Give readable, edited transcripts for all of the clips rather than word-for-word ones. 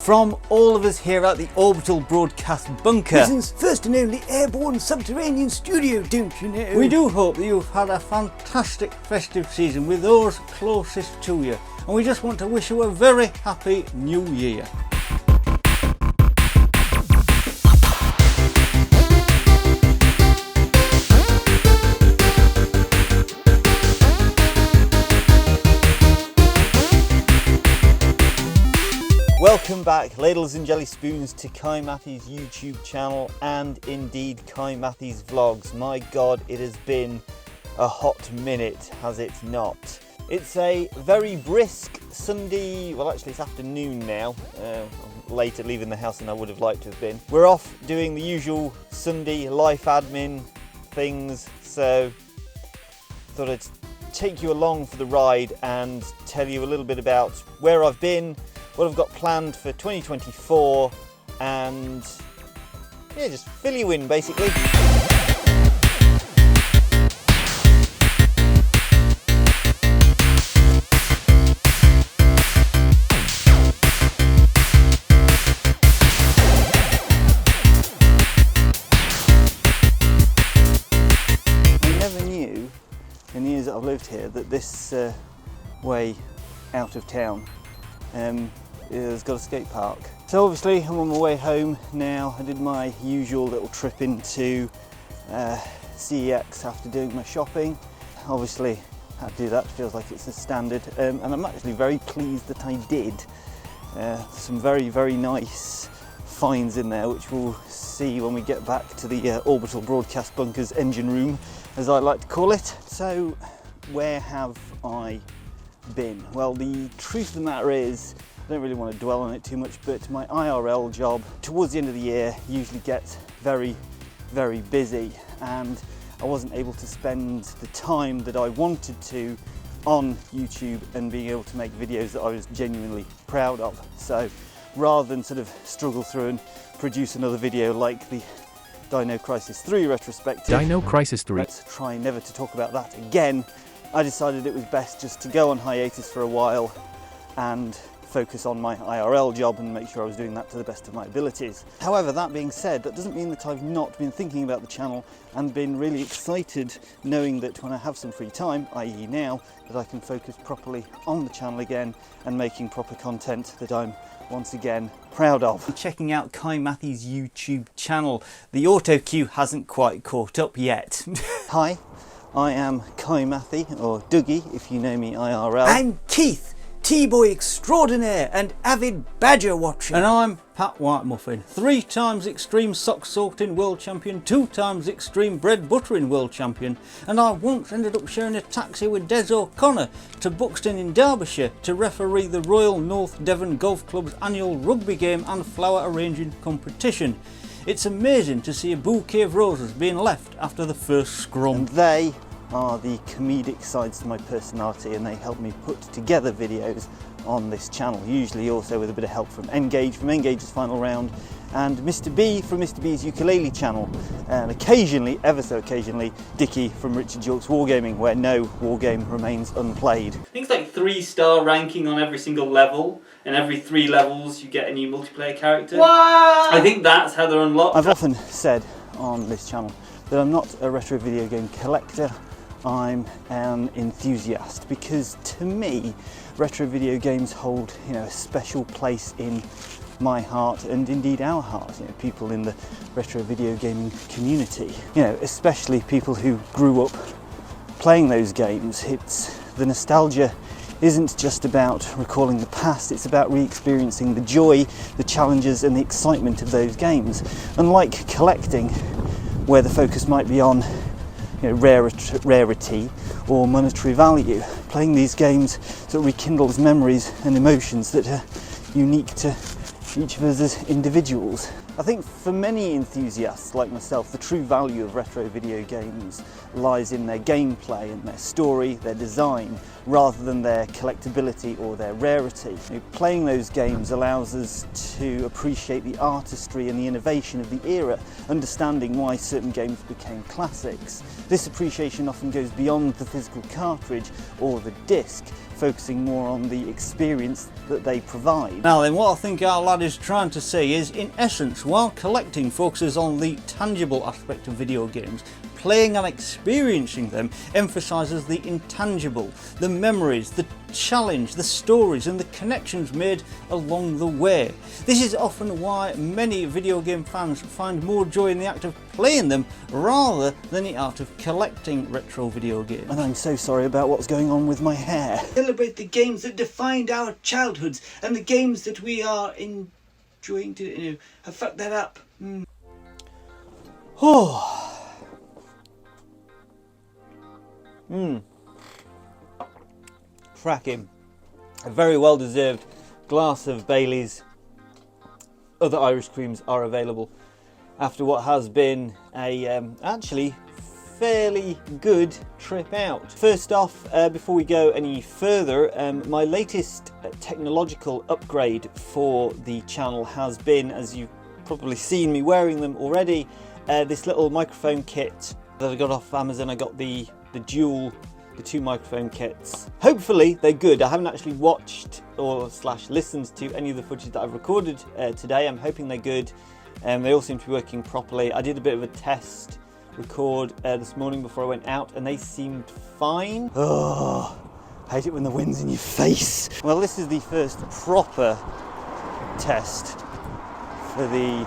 From all of us here at the Orbital Broadcast Bunker, Britain's first and only airborne subterranean studio, don't you know? we do hope that you've had a fantastic festive season with those closest to you, and we just want to wish you a very happy new year. Welcome back, Ladles and Jelly Spoons, to Kohigh Mathy's YouTube channel and indeed Kohigh Mathy's vlogs. My God, it has been a hot minute, has it not? It's a very brisk Sunday, well actually it's afternoon now. I'm later leaving the house than I would have liked to have been. We're off doing the usual Sunday life admin things, so thought I'd take you along for the ride and tell you a little bit about where I've been, what I've got planned for 2024, and yeah, just fill you in basically. I never knew in the years that I've lived here that this way out of town has got a skate park. So obviously I'm on my way home now. I did my usual little trip into CEX after doing my shopping. Obviously had to do that, feels like it's a standard, and I'm actually very pleased that I did. Some very nice finds in there, which we'll see when we get back to the Orbital Broadcast Bunker's engine room, as I like to call it. So where have I been? Well, the truth of the matter is, I don't really want to dwell on it too much, but my IRL job towards the end of the year usually gets very busy, and I wasn't able to spend the time that I wanted to on YouTube and being able to make videos that I was genuinely proud of. So rather than sort of struggle through and produce another video like the Dino Crisis 3 retrospective, Dino Crisis 3, let's try never to talk about that again, I decided it was best just to go on hiatus for a while and focus on my IRL job and make sure I was doing that to the best of my abilities. However, that being said, that doesn't mean that I've not been thinking about the channel and been really excited knowing that when I have some free time, i.e. now, that I can focus properly on the channel again and making proper content that I'm once again proud of. Checking out Kohigh Mathy's YouTube channel. The auto cue hasn't quite caught up yet. Hi, I am Kohigh Mathy, or Dougie if you know me IRL. I'm Keith, T-boy extraordinaire and avid badger watcher. And I'm Pat Whitemuffin, 3 times extreme sock sorting world champion, 2 times extreme bread buttering world champion, and I once ended up sharing a taxi with Des O'Connor to Buxton in Derbyshire to referee the Royal North Devon Golf Club's annual rugby game and flower arranging competition. It's amazing to see a bouquet of roses being left after the first scrum. And they are the comedic sides to my personality, and they help me put together videos on this channel, usually also with a bit of help from N-Gage, from N-Gage's Final Round, and Mr. B from Mr. B's Ukulele channel, and occasionally, ever so occasionally, Dicky from Richard York's Wargaming, where no wargame remains unplayed. I think it's like 3-star ranking on every single level, and every 3 levels you get a new multiplayer character. What? I think that's how they're unlocked. I've often said on this channel that I'm not a retro video game collector, I'm an enthusiast, because to me retro video games hold, you know, a special place in my heart and indeed our heart. You know, people in the retro video gaming community, you know, especially people who grew up playing those games. It's the nostalgia isn't just about recalling the past, it's about re-experiencing the joy, the challenges and the excitement of those games. Unlike collecting, where the focus might be on, you know, rarity or monetary value, playing these games sort of rekindles memories and emotions that are unique to each of us as individuals. I think for many enthusiasts like myself, the true value of retro video games lies in their gameplay and their story, their design, rather than their collectability or their rarity. You know, playing those games allows us to appreciate the artistry and the innovation of the era, understanding why certain games became classics. This appreciation often goes beyond the physical cartridge or the disc. focusing more on the experience that they provide. Now then, what I think our lad is trying to say is, in essence, while collecting focuses on the tangible aspect of video games, playing and experiencing them emphasises the intangible, the memories, the challenge, the stories and the connections made along the way. This is often why many video game fans find more joy in the act of playing them rather than the art of collecting retro video games. And I'm so sorry about what's going on with my hair. Celebrate the games that defined our childhoods and the games that we are enjoying to have fucked that up. Oh. Cracking. A very well deserved glass of Bailey's. Other Irish creams are available after what has been a actually fairly good trip out. First off, before we go any further, my latest technological upgrade for the channel has been, as you've probably seen me wearing them already, this little microphone kit that I got off Amazon. I got the two microphone kits. Hopefully they're good. I haven't actually watched or listened to any of the footage that I've recorded today. I'm hoping they're good. They all seem to be working properly. I did a bit of a test record this morning before I went out and they seemed fine. Oh, I hate it when the wind's in your face. Well, this is the first proper test for the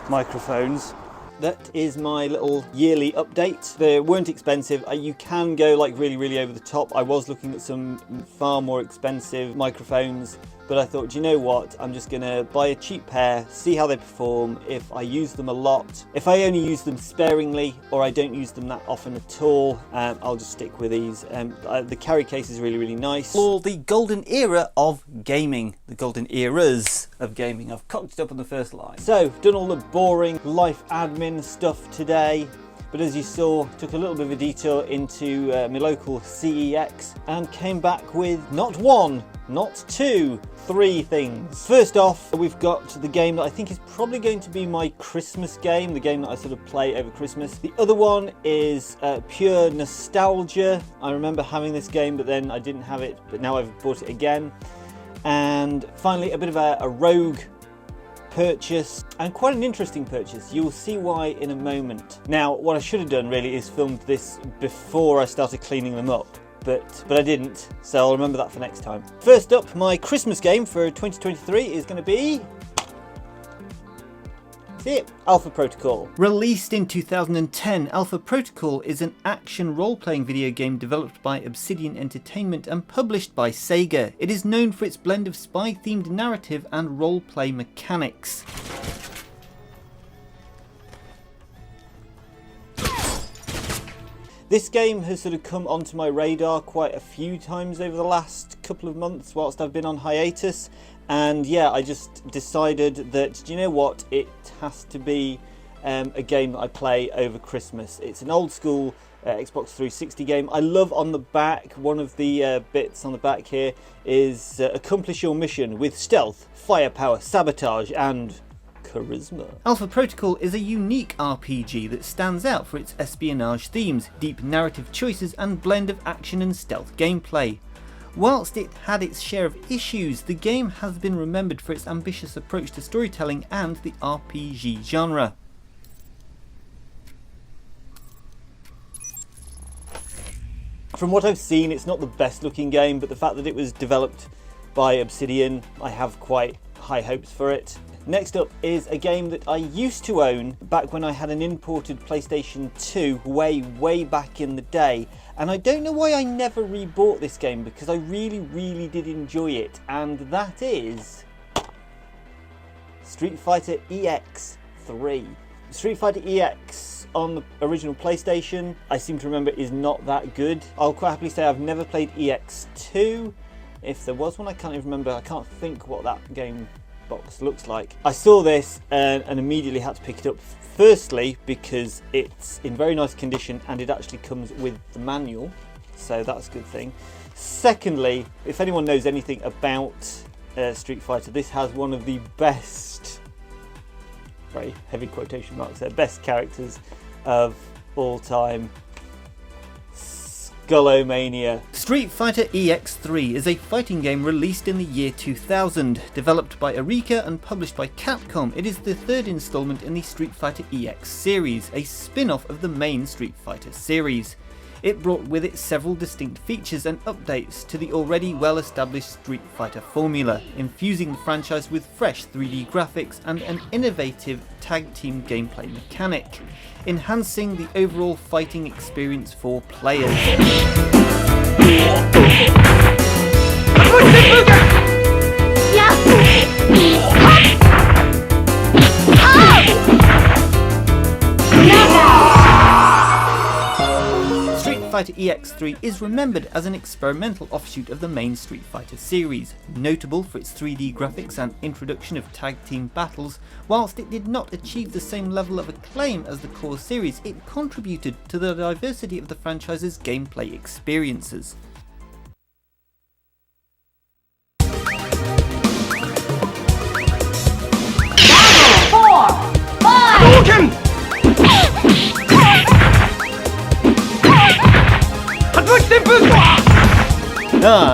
microphones. That is my little yearly update. They weren't expensive. You can go like really over the top. I was looking at some far more expensive microphones, but I thought, do you know what? I'm just gonna buy a cheap pair, see how they perform. If I use them a lot, if I only use them sparingly or I don't use them that often at all, I'll just stick with these. The carry case is really nice. For the golden era of gaming, the golden eras of gaming. I've cocked it up on the first line. So, done all the boring life admin stuff today, but as you saw, took a little bit of a detour into my local CEX and came back with not one, not two, three things. First off, we've got the game that I think is probably going to be my Christmas game, the game that I sort of play over Christmas. The other one is pure nostalgia. I remember having this game, but then I didn't have it, but now I've bought it again. And finally, a bit of a rogue purchase, and quite an interesting purchase. You'll see why in a moment. Now, what I should have done really is filmed this before I started cleaning them up, but I didn't, so I'll remember that for next time. First up, my Christmas game for 2023 is going to be Alpha Protocol. Released in 2010, Alpha Protocol is an action role-playing video game developed by Obsidian Entertainment and published by Sega. It is known for its blend of spy-themed narrative and role-play mechanics. This game has sort of come onto my radar quite a few times over the last couple of months whilst I've been on hiatus. And yeah, I just decided that, do you know what, it has to be a game that I play over Christmas. It's an old school Xbox 360 game. I love on the back, one of the bits on the back here is accomplish your mission with stealth, firepower, sabotage and charisma. Alpha Protocol is a unique RPG that stands out for its espionage themes, deep narrative choices and blend of action and stealth gameplay. Whilst it had its share of issues, the game has been remembered for its ambitious approach to storytelling and the RPG genre. From what I've seen, it's not the best looking game, but the fact that it was developed by Obsidian, I have quite high hopes for it. Next up is a game that I used to own back when I had an imported PlayStation 2 way back in the day, and I don't know why I never rebought this game because I really did enjoy it, and that is Street Fighter EX3. Street Fighter EX on the original PlayStation, I seem to remember, is not that good. I'll quite happily say I've never played EX2. If there was one, I can't even remember. I can't think what that game box looks like. I saw this and immediately had to pick it up. Firstly, because it's in very nice condition and it actually comes with the manual, so that's a good thing. Secondly, if anyone knows anything about Street Fighter, this has one of the best, very heavy quotation marks there, best characters of all time. Skullomania. Street Fighter EX3 is a fighting game released in the year 2000. Developed by Arika and published by Capcom, it is the third installment in the Street Fighter EX series, a spin-off of the main Street Fighter series. It brought with it several distinct features and updates to the already well-established Street Fighter formula, infusing the franchise with fresh 3D graphics and an innovative tag team gameplay mechanic, enhancing the overall fighting experience for players. Street Fighter EX3 is remembered as an experimental offshoot of the main Street Fighter series, notable for its 3D graphics and introduction of tag team battles. Whilst it did not achieve the same level of acclaim as the core series, it contributed to the diversity of the franchise's gameplay experiences.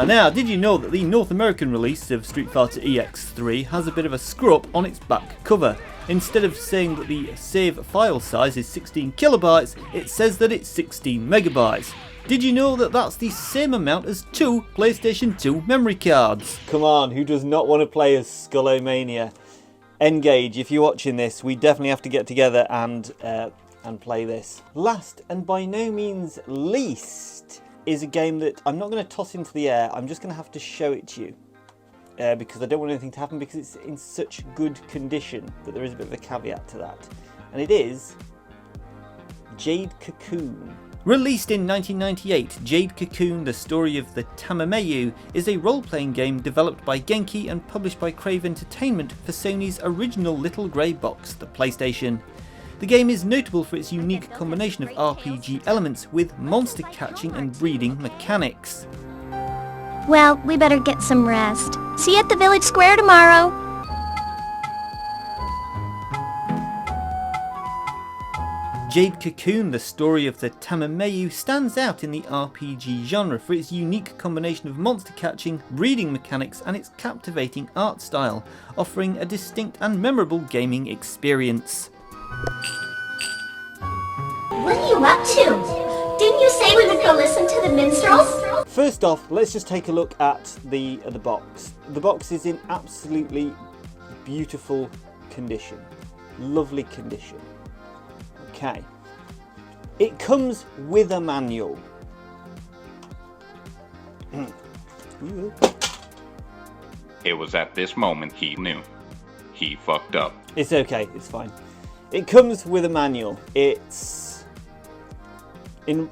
Now, did you know that the North American release of Street Fighter EX3 has a bit of a screw-up on its back cover? Instead of saying that the save file size is 16 kilobytes, it says that it's 16 megabytes. Did you know that that's the same amount as 2 PlayStation 2 memory cards? Come on, who does not want to play as Skullomania? N-Gage, if you're watching this, we definitely have to get together and play this. Last and by no means least is a game that I'm not going to toss into the air. I'm just going to have to show it to you because I don't want anything to happen because it's in such good condition, but there is a bit of a caveat to that. And it is Jade Cocoon. Released in 1998, Jade Cocoon, the story of the Tamameyu, is a role-playing game developed by Genki and published by Crave Entertainment for Sony's original little grey box, the PlayStation. The game is notable for its unique combination of RPG elements with monster catching and breeding mechanics. Well, we better get some rest. See you at the village square tomorrow. Jade Cocoon, the story of the Tamameyu, stands out in the RPG genre for its unique combination of monster catching, breeding mechanics and its captivating art style, offering a distinct and memorable gaming experience. What are you up to? Didn't you say we would go listen to the minstrels? First off, let's just take a look at the box. The box is in absolutely beautiful condition. Lovely condition. Okay. It comes with a manual. It was at this moment he knew. He fucked up. It's okay, it's fine. It comes with a manual. It's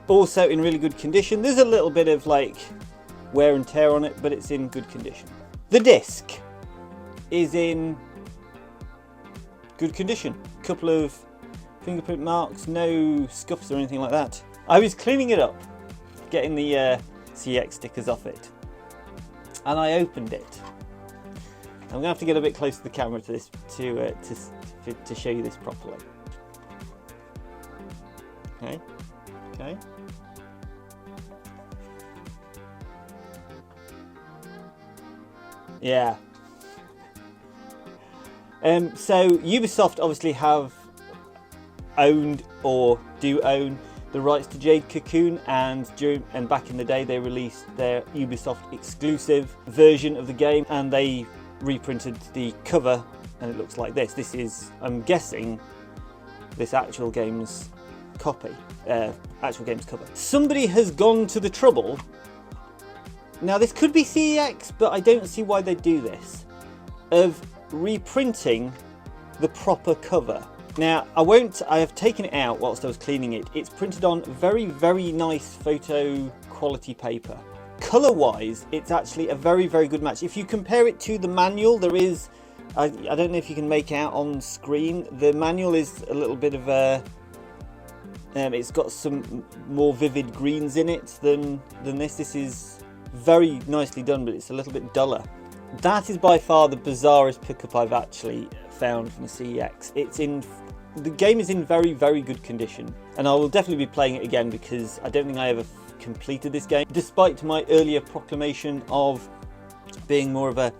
also in really good condition. There's a little bit of like wear and tear on it, but it's in good condition. The disc is in good condition. Couple of fingerprint marks, no scuffs or anything like that. I was cleaning it up, getting the CX stickers off it, and I opened it. I'm gonna have to get a bit close to the camera to this to show you this properly. Okay. Yeah. So Ubisoft obviously have owned or do own the rights to Jade Cocoon, and back in the day they released their Ubisoft exclusive version of the game, and they reprinted the cover and it looks like this. This is, I'm guessing, this actual game's copy, actual game's cover. Somebody has gone to the trouble, now this could be CEX, but I don't see why they do this, of reprinting the proper cover. Now, I have taken it out whilst I was cleaning it. It's printed on very, very nice photo quality paper. Colour-wise, it's actually a very, very good match. If you compare it to the manual, there is, I don't know if you can make out on screen, the manual is a little bit of a, it's got some more vivid greens in it than this. This is very nicely done, but it's a little bit duller. That is by far the bizarrest pickup I've actually found from the CEX. The game is in very, very good condition, and I will definitely be playing it again because I don't think I ever completed this game. Despite my earlier proclamation of being more of a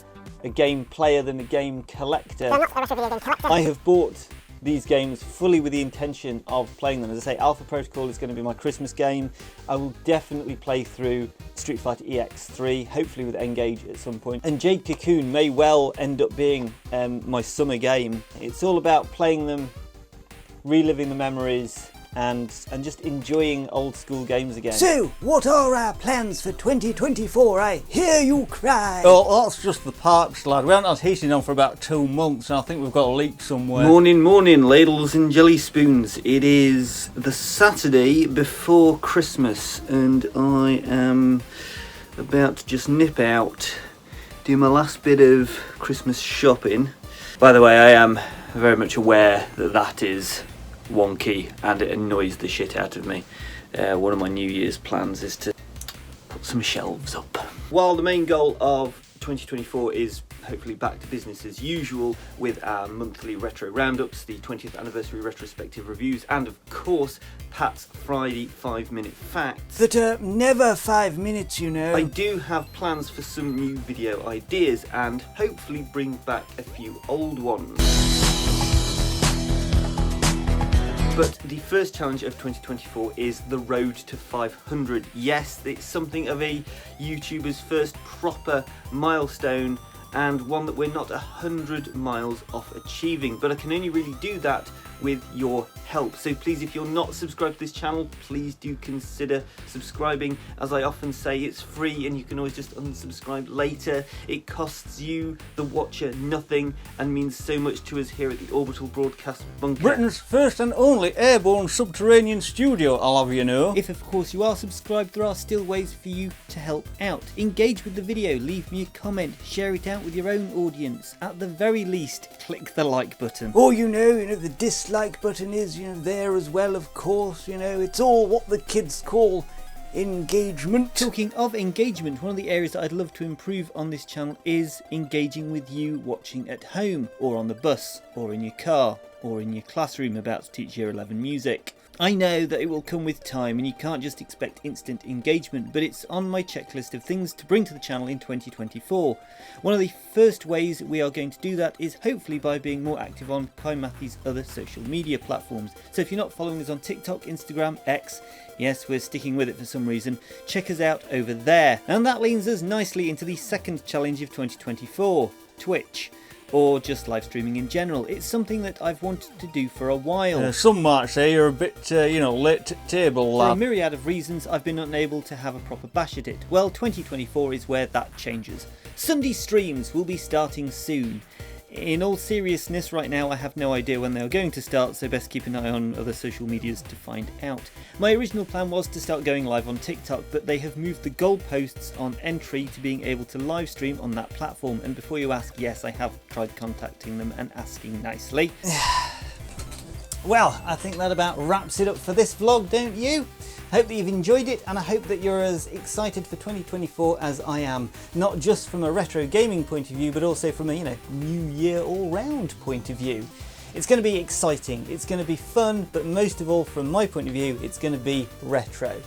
game player than a game collector, I have bought these games fully with the intention of playing them. As I say, Alpha Protocol is going to be my Christmas game. I will definitely play through Street Fighter EX3, hopefully with N-Gage at some point. And Jade Cocoon may well end up being my summer game. It's all about playing them, reliving the memories, and just enjoying old school games again. So, what are our plans for 2024? I hear you cry. Oh, that's just the parks, lad. We haven't had heating on for about 2 months, and I think we've got a leak somewhere. Morning, ladles and jelly spoons. It is the Saturday before Christmas, and I am about to just nip out, do my last bit of Christmas shopping. By the way, I am very much aware that that is wonky and it annoys the shit out of me. One of my New Year's plans is to put some shelves up. While the main goal of 2024 is hopefully back to business as usual with our monthly retro roundups, the 20th anniversary retrospective reviews, and of course Pat's Friday 5-minute facts that are never 5 minutes, you know. I do have plans for some new video ideas and hopefully bring back a few old ones. But the first challenge of 2024 is the road to 500. Yes, it's something of a YouTuber's first proper milestone, and one that we're not 100 miles off achieving, but I can only really do that with your help. So please, if you're not subscribed to this channel, please do consider subscribing. As I often say, it's free and you can always just unsubscribe later. It costs you, the watcher, nothing and means so much to us here at the Orbital Broadcast Bunker. Britain's first and only airborne subterranean studio, I'll have you know. If of course you are subscribed, there are still ways for you to help out. Engage with the video, leave me a comment, share it out with your own audience. At the very least, click the like button. Or you know, the dislike button is, there as well, of course. It's all what the kids call engagement. Talking of engagement, one of the areas that I'd love to improve on this channel is engaging with you watching at home, or on the bus, or in your car, or in your classroom about to teach Year 11 music. I know that it will come with time and you can't just expect instant engagement, but it's on my checklist of things to bring to the channel in 2024. One of the first ways we are going to do that is hopefully by being more active on Kohigh Mathy's other social media platforms. So if you're not following us on TikTok, Instagram, X, yes, we're sticking with it for some reason, check us out over there. And that leads us nicely into the second challenge of 2024, Twitch. Or just live streaming in general. It's something that I've wanted to do for a while. Some might say you're a bit, late to table, lad. For a myriad of reasons, I've been unable to have a proper bash at it. Well, 2024 is where that changes. Sunday streams will be starting soon. In all seriousness, right now I have no idea when they are going to start, so best keep an eye on other social medias to find out. My original plan was to start going live on TikTok, but they have moved the goalposts on entry to being able to live stream on that platform. And before you ask, yes, I have tried contacting them and asking nicely. Well, I think that about wraps it up for this vlog, don't you? Hope that you've enjoyed it, and I hope that you're as excited for 2024 as I am. Not just from a retro gaming point of view, but also from a, new year all-round point of view. It's going to be exciting, it's going to be fun, but most of all, from my point of view, it's going to be retro.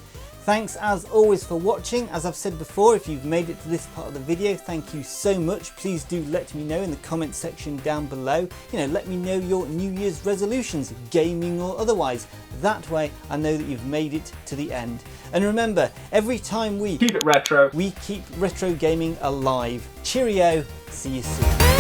Thanks as always for watching. As I've said before, if you've made it to this part of the video, thank you so much. Please do let me know in the comment section down below. Let me know your New Year's resolutions, gaming or otherwise. That way I know that you've made it to the end. And remember, every time we keep it retro, we keep retro gaming alive. Cheerio, see you soon.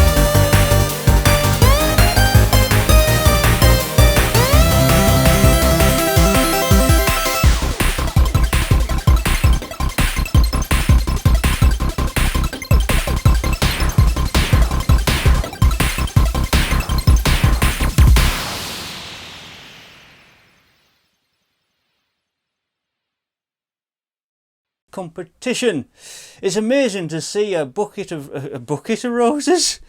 Competition. It's amazing to see a bucket of roses.